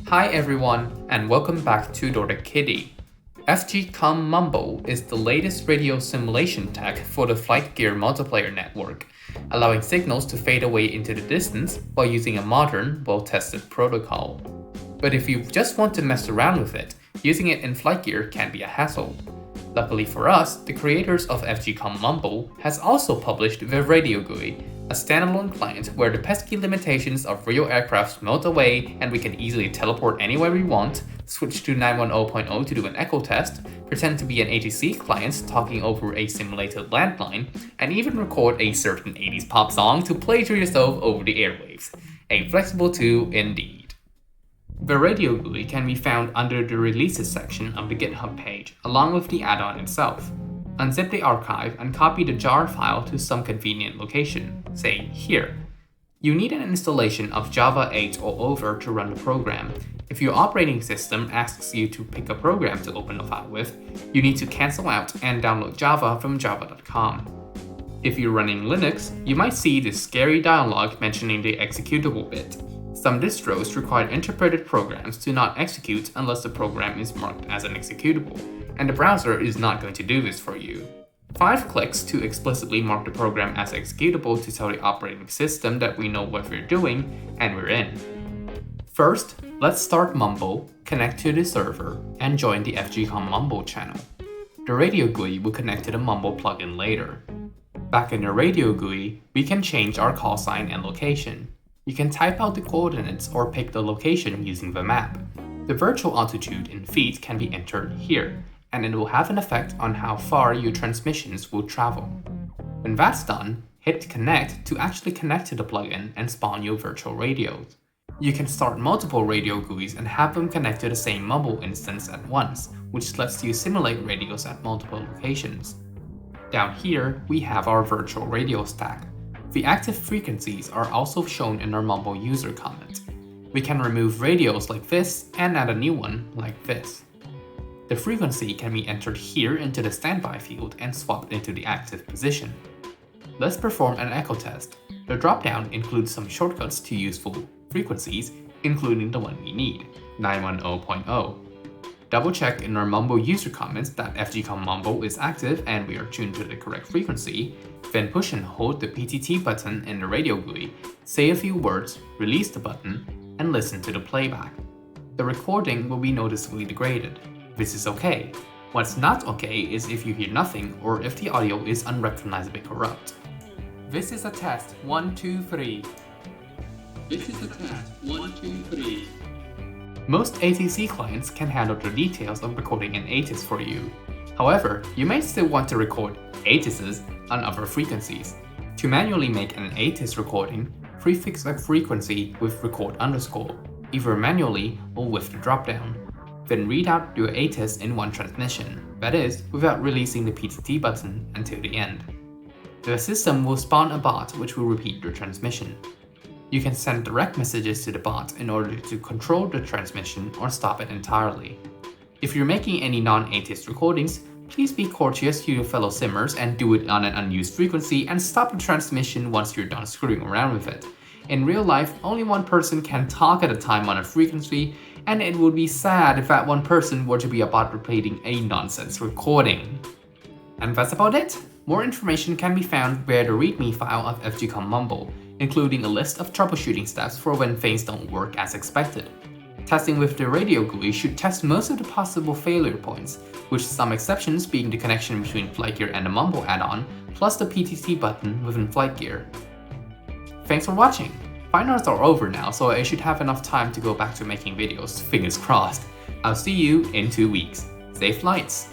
Hi everyone, and welcome back to Dorda Kitty. FGCom-mumble is the latest radio simulation tech for the FlightGear multiplayer network, allowing signals to fade away into the distance while using a modern, well-tested protocol. But if you just want to mess around with it, using it in FlightGear can be a hassle. Luckily for us, the creators of FGCom-mumble has also published the RadioGUI, a standalone client where the pesky limitations of real aircraft melt away and we can easily teleport anywhere we want, switch to 910.0 to do an echo test, pretend to be an ATC client talking over a simulated landline, and even record a certain 80s pop song to play to yourself over the airwaves. A flexible tool indeed. The RadioGUI can be found under the Releases section of the GitHub page, along with the add-on itself. Unzip the archive and copy the jar file to some convenient location, say here. You need an installation of Java 8 or over to run the program. If your operating system asks you to pick a program to open the file with, you need to cancel out and download Java from java.com. If you're running Linux, you might see this scary dialog mentioning the executable bit. Some distros require interpreted programs to not execute unless the program is marked as an executable, and the browser is not going to do this for you. 5 clicks to explicitly mark the program as executable to tell the operating system that we know what we're doing, and we're in. First, let's start Mumble, connect to the server, and join the FGCom-mumble channel. The RadioGUI will connect to the Mumble plugin later. Back in the RadioGUI, we can change our call sign and location. You can type out the coordinates or pick the location using the map. The virtual altitude in feet can be entered here, and it will have an effect on how far your transmissions will travel. When that's done, hit connect to actually connect to the plugin and spawn your virtual radios. You can start multiple RadioGUIs and have them connect to the same Mumble instance at once, which lets you simulate radios at multiple locations. Down here, we have our virtual radio stack. The active frequencies are also shown in our Mumble user comment. We can remove radios like this and add a new one like this. The frequency can be entered here into the standby field and swapped into the active position. Let's perform an echo test. The dropdown includes some shortcuts to useful frequencies, including the one we need, 910.0. Double check in our Mumble user comments that FGCom-mumble is active and we are tuned to the correct frequency, then push and hold the PTT button in the RadioGUI, say a few words, release the button, and listen to the playback. The recording will be noticeably degraded. This is okay. What's not okay is if you hear nothing or if the audio is unrecognizably corrupt. This is a test 1, 2, 3. This is a test 1, 2, 3. Most ATC clients can handle the details of recording an ATIS for you. However, you may still want to record ATISes on other frequencies. To manually make an ATIS recording, prefix a frequency with record underscore, either manually or with the dropdown. Then read out your ATIS in one transmission, that is, without releasing the PTT button until the end. The system will spawn a bot which will repeat your transmission. You can send direct messages to the bot in order to control the transmission or stop it entirely. If you're making any non-ATIS recordings, please be courteous to your fellow simmers and do it on an unused frequency and stop the transmission once you're done screwing around with it. In real life, only one person can talk at a time on a frequency, and it would be sad if that one person were to be a bot repeating a nonsense recording. And that's about it. More information can be found via the README file of FGCom-mumble, including a list of troubleshooting steps for when things don't work as expected. Testing with the RadioGUI should test most of the possible failure points, with some exceptions being the connection between FlightGear and the Mumble add-on, plus the PTT button within FlightGear. Thanks for watching! Finals are over now, so I should have enough time to go back to making videos, fingers crossed. I'll see you in 2 weeks. Safe flights!